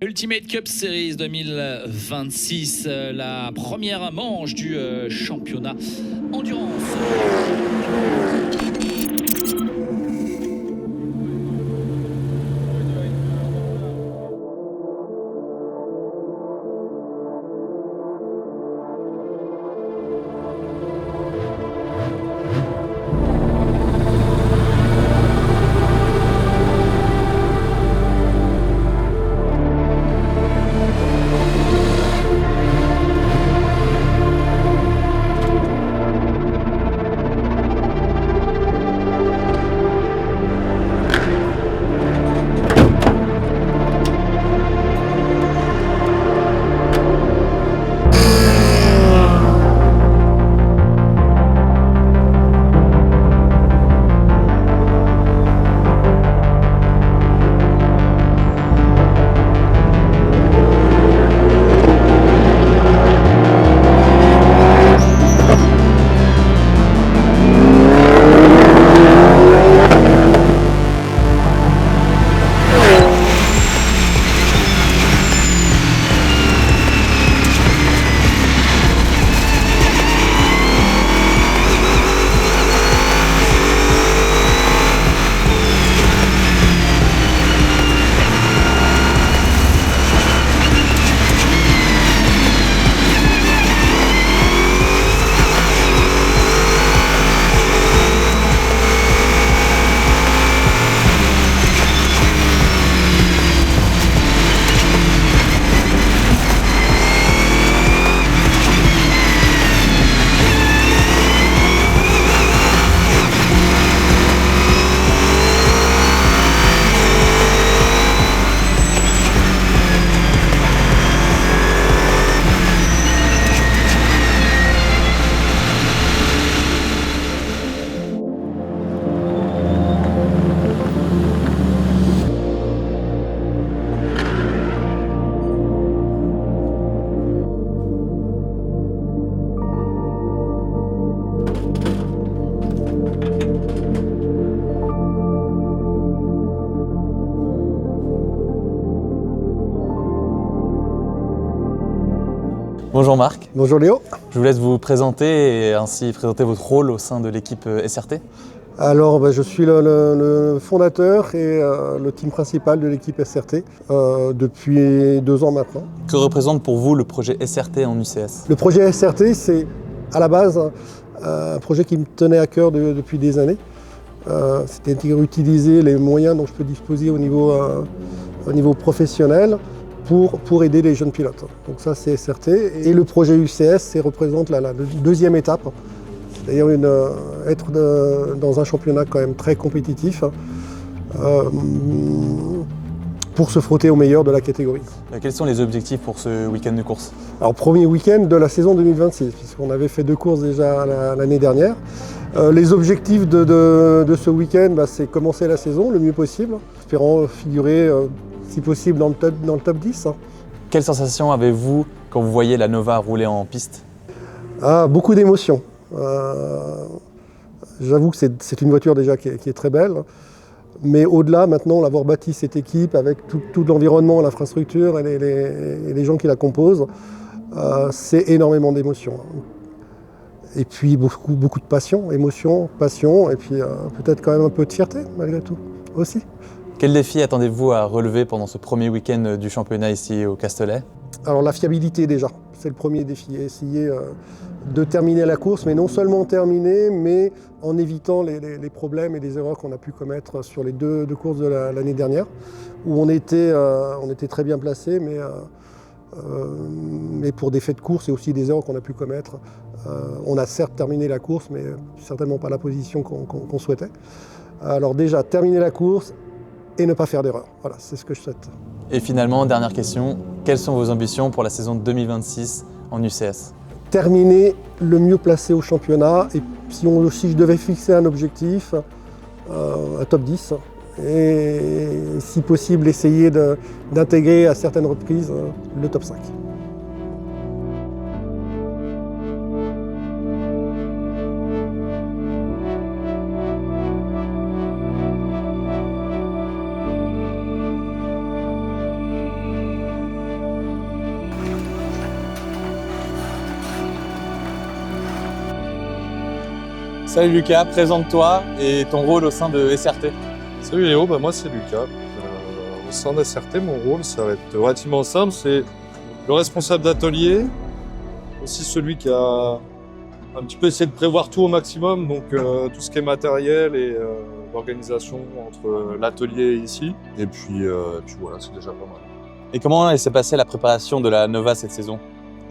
Ultimate Cup Series 2026, la première manche du championnat Endurance. Bonjour Marc. Bonjour Léo. Je vous laisse vous présenter et ainsi présenter votre rôle au sein de l'équipe SRT. Alors je suis le fondateur et le team principal de l'équipe SRT depuis 2 ans maintenant. Que représente pour vous le projet SRT en UCS? Le projet SRT, c'est à la base un projet qui me tenait à cœur depuis des années. C'était d'utiliser les moyens dont je peux disposer au niveau professionnel pour aider les jeunes pilotes. Donc ça c'est SRT. Et le projet UCS représente la deuxième étape, c'est-à-dire être dans un championnat quand même très compétitif pour se frotter aux meilleurs de la catégorie. Quels sont les objectifs pour ce week-end de course? Alors premier week-end de la saison 2026, puisqu'on avait fait 2 courses déjà l'année dernière. Les objectifs de ce week-end, c'est commencer la saison le mieux possible, espérant figurer si possible dans le top 10. Quelle sensation avez-vous quand vous voyez la Nova rouler en piste? Beaucoup d'émotions. J'avoue que c'est une voiture déjà qui est très belle, mais au-delà maintenant, l'avoir bâti cette équipe avec tout l'environnement, l'infrastructure et les gens qui la composent, c'est énormément d'émotions. Et puis beaucoup de passion, émotion, passion, et puis peut-être quand même un peu de fierté malgré tout aussi. Quel défi attendez-vous à relever pendant ce premier week-end du championnat ici au Castellet? Alors la fiabilité déjà, c'est le premier défi, essayer de terminer la course, mais non seulement terminer, mais en évitant les problèmes et les erreurs qu'on a pu commettre sur les deux courses de l'année dernière, où on était très bien placés, mais pour des faits de course et aussi des erreurs qu'on a pu commettre, on a certes terminé la course, mais certainement pas la position qu'on souhaitait. Alors déjà, terminer la course et ne pas faire d'erreur. Voilà, c'est ce que je souhaite. Et finalement, dernière question, quelles sont vos ambitions pour la saison 2026 en UCS? Terminer le mieux placé au championnat, et si je devais fixer un objectif, un top 10, et si possible essayer d'intégrer à certaines reprises le top 5. Salut Lucas, présente-toi et ton rôle au sein de SRT. Salut Léo, moi c'est Lucas. Au sein d'SRT, mon rôle, ça va être relativement simple. C'est le responsable d'atelier, aussi celui qui a un petit peu essayé de prévoir tout au maximum, donc tout ce qui est matériel et l'organisation entre l'atelier et ici. Et puis voilà, c'est déjà pas mal. Et comment s'est passée la préparation de la Nova cette saison?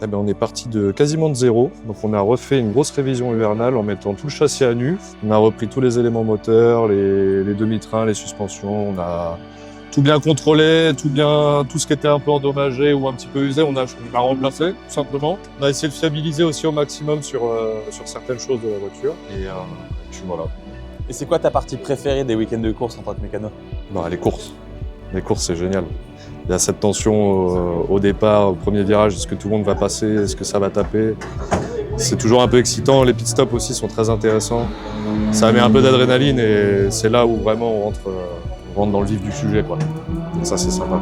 Eh bien, on est parti de quasiment de zéro. Donc on a refait une grosse révision hivernale en mettant tout le châssis à nu. On a repris tous les éléments moteurs, les demi-trains, les suspensions. On a tout bien contrôlé, tout ce qui était un peu endommagé ou un petit peu usé, on a remplacé tout simplement. On a essayé de fiabiliser aussi au maximum sur certaines choses de la voiture. Et puis voilà. Et c'est quoi ta partie préférée des week-ends de course en tant que mécano? Les courses. Les courses, c'est génial. Il y a cette tension au départ, au premier virage, est-ce que tout le monde va passer, est-ce que ça va taper? C'est toujours un peu excitant, les pit stops aussi sont très intéressants. Ça met un peu d'adrénaline et c'est là où vraiment on rentre dans le vif du sujet, quoi. Donc ça, c'est sympa.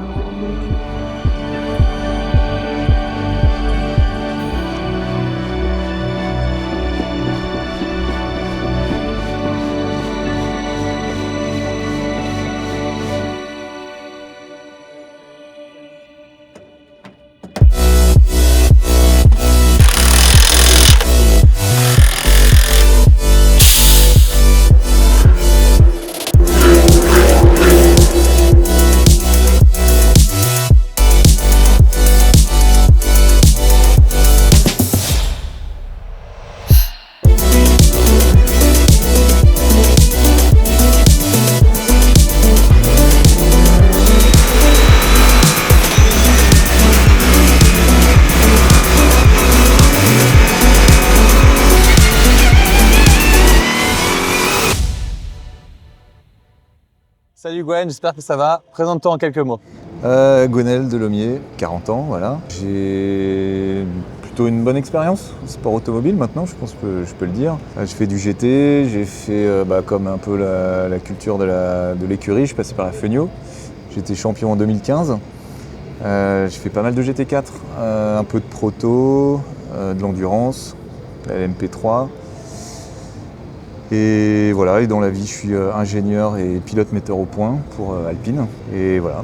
Salut Gwen, j'espère que ça va. Présente-toi en quelques mots. Gonel Delomier, 40 ans, voilà. J'ai plutôt une bonne expérience au sport automobile maintenant, je pense que je peux le dire. J'ai fait du GT, j'ai fait comme un peu la culture de l'écurie, je suis passé par la Feugnot. J'étais champion en 2015. J'ai fait pas mal de GT4, un peu de proto, de l'endurance, la LMP3. Et voilà, et dans la vie, je suis ingénieur et pilote metteur au point pour Alpine. Et voilà.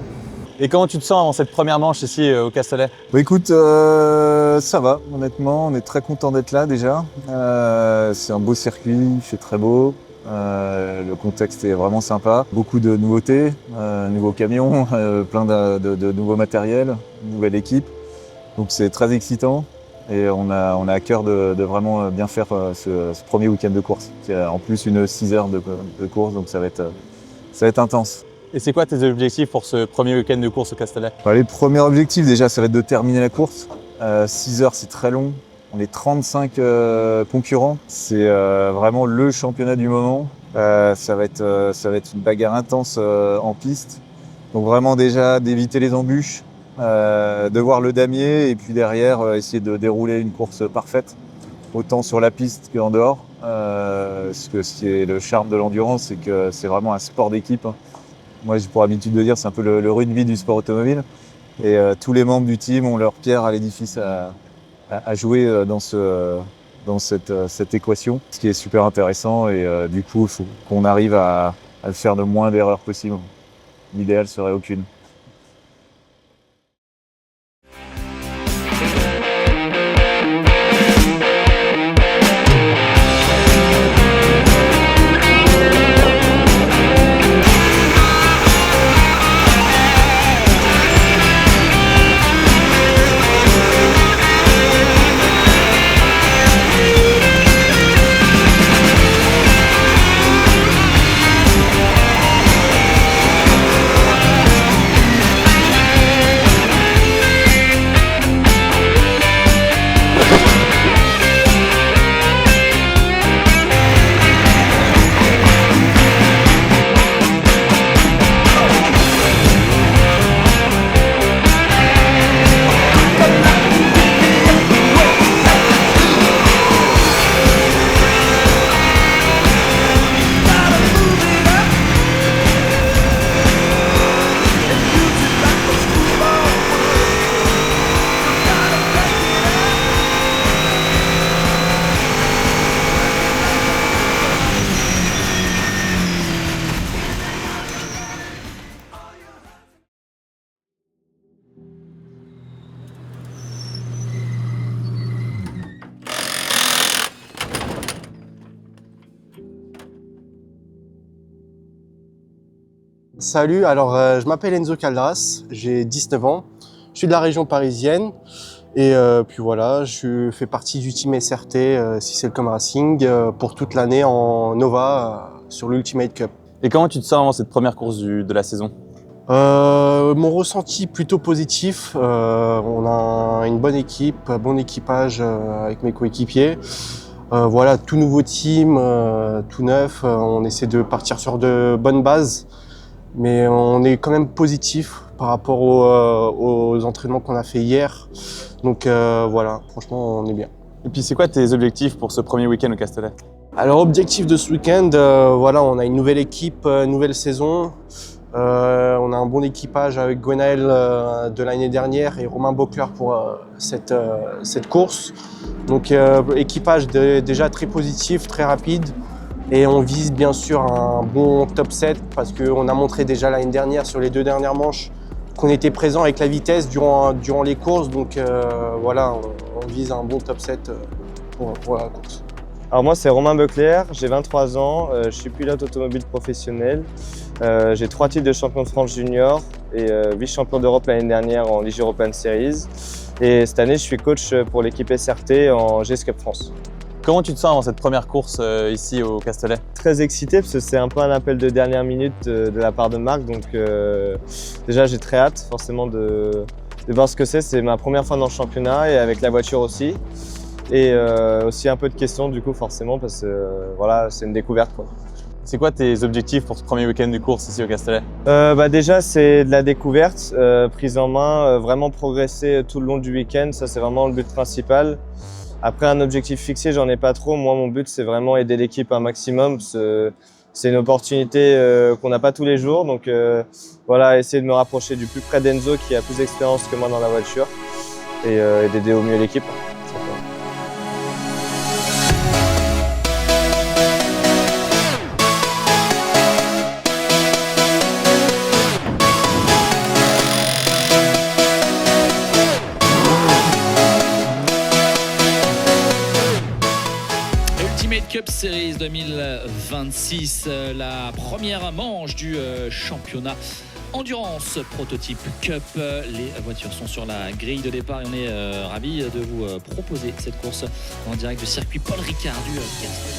Et comment tu te sens en cette première manche ici au Castellet? Écoute, ça va, honnêtement, on est très content d'être là déjà. C'est un beau circuit, il fait très beau. Le contexte est vraiment sympa. Beaucoup de nouveautés, nouveaux camions, plein de nouveaux matériels, nouvelle équipe. Donc c'est très excitant. Et on a à cœur de vraiment bien faire ce premier week-end de course. Il y a en plus une 6 heures de course, donc ça va être intense. Et c'est quoi tes objectifs pour ce premier week-end de course au Castellet? Les premiers objectifs déjà, ça va être de terminer la course. 6 heures, c'est très long. On est 35 concurrents. C'est vraiment le championnat du moment. Ça va être une bagarre intense en piste. Donc vraiment déjà d'éviter les embûches. De voir le damier et puis derrière essayer de dérouler une course parfaite, autant sur la piste qu'en dehors. Ce qui est le charme de l'endurance, c'est que c'est vraiment un sport d'équipe. Moi, j'ai pour habitude de dire c'est un peu le rugby du sport automobile. Et tous les membres du team ont leur pierre à l'édifice à jouer dans cette équation, ce qui est super intéressant. Et du coup, il faut qu'on arrive à le faire le moins d'erreurs possible. L'idéal serait aucune. Salut, alors je m'appelle Enzo Caldas, j'ai 19 ans, je suis de la région parisienne et puis voilà, je fais partie du team SRT Sicelcom Racing pour toute l'année en Nova sur l'Ultimate Cup. Et comment tu te sens avant cette première course de la saison? Mon ressenti plutôt positif, on a une bonne équipe, un bon équipage avec mes coéquipiers. Voilà, tout nouveau team, tout neuf, on essaie de partir sur de bonnes bases. Mais on est quand même positif par rapport aux entraînements qu'on a fait hier. Donc voilà, franchement, on est bien. Et puis c'est quoi tes objectifs pour ce premier week-end au Castellet? Alors, objectif de ce week-end, voilà, on a une nouvelle équipe, nouvelle saison. On a un bon équipage avec Gwenaël de l'année dernière et Romain Bocler pour cette course. Donc équipage déjà très positif, très rapide. Et on vise bien sûr un bon top 7 parce qu'on a montré déjà l'année dernière sur les 2 dernières manches qu'on était présent avec la vitesse durant les courses. Donc voilà, on vise un bon top 7 pour la course. Alors moi c'est Romain Bocler, j'ai 23 ans, je suis pilote automobile professionnel. J'ai 3 titres de champion de France junior et vice-champion d'Europe l'année dernière en Ligue European Series. Et cette année je suis coach pour l'équipe SRT en GS Cup France. Comment tu te sens avant cette première course ici au Castellet? Très excité parce que c'est un peu un appel de dernière minute de la part de Marc. Donc déjà j'ai très hâte forcément de voir ce que c'est. C'est ma première fois dans le championnat et avec la voiture aussi. Et aussi un peu de questions du coup forcément parce que voilà, c'est une découverte, quoi. C'est quoi tes objectifs pour ce premier week-end de course ici au Castellet? Déjà c'est de la découverte, prise en main, vraiment progresser tout le long du week-end, ça c'est vraiment le but principal. Après un objectif fixé, j'en ai pas trop. Moi mon but c'est vraiment aider l'équipe un maximum. C'est une opportunité qu'on n'a pas tous les jours. Donc voilà, essayer de me rapprocher du plus près d'Enzo qui a plus d'expérience que moi dans la voiture et d'aider au mieux l'équipe. Ultimate Cup Series 2026, la première manche du championnat Endurance Prototype Cup. Les voitures sont sur la grille de départ et on est ravis de vous proposer cette course en direct du circuit Paul Ricard du Castellet.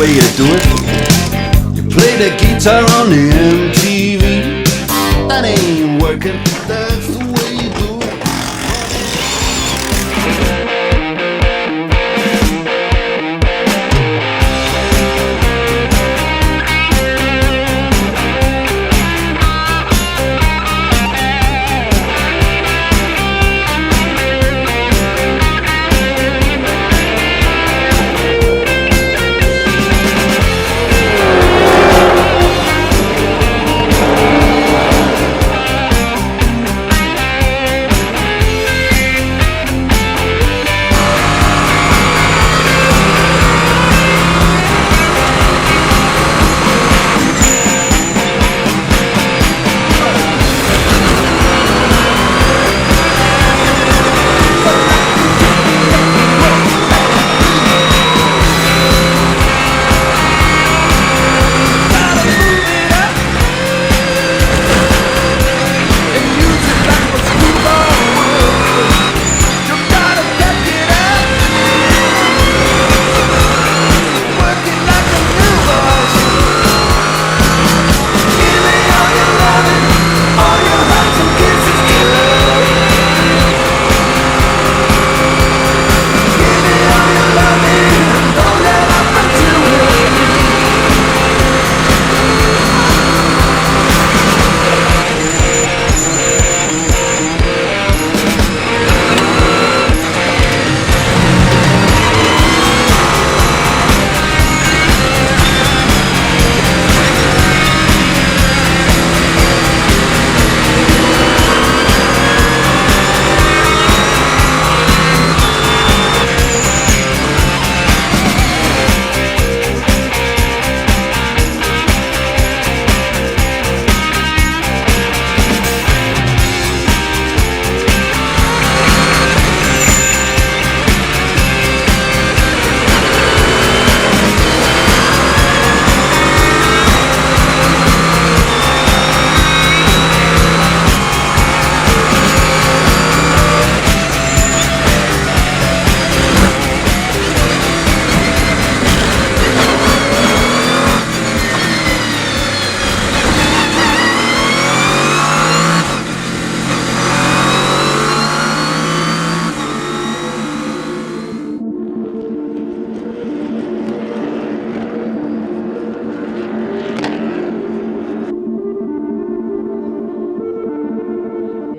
way you do it. You play the guitar on the MTV. That ain't working, that's the way you do it.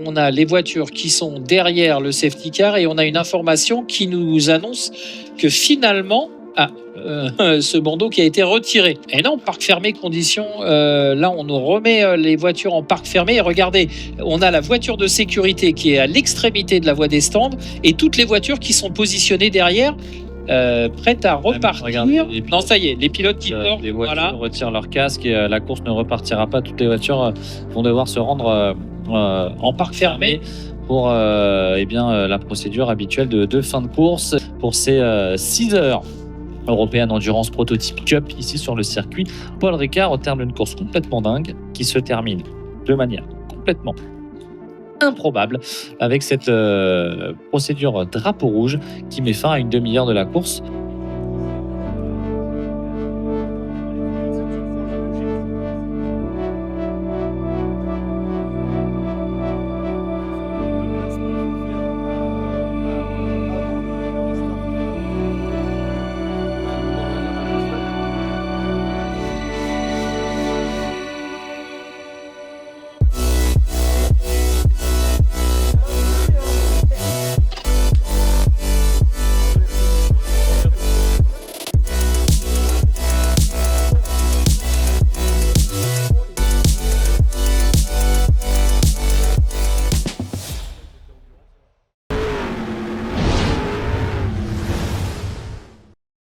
On a les voitures qui sont derrière le safety car et on a une information qui nous annonce que finalement, ce bandeau qui a été retiré. Et non, parc fermé, conditions. Là, on nous remet les voitures en parc fermé. Et regardez, on a la voiture de sécurité qui est à l'extrémité de la voie des stands et toutes les voitures qui sont positionnées derrière. Prêtes à repartir. Non, ça y est, les pilotes qui sortent. Les voitures retirent leur casque et la course ne repartira pas. Toutes les voitures vont devoir se rendre en parc fermé pour la procédure habituelle de fin de course pour ces 6 heures européennes Endurance Prototype Cup ici sur le circuit Paul Ricard au terme d'une course complètement dingue qui se termine de manière complètement improbable avec cette procédure drapeau rouge qui met fin à une demi-heure de la course.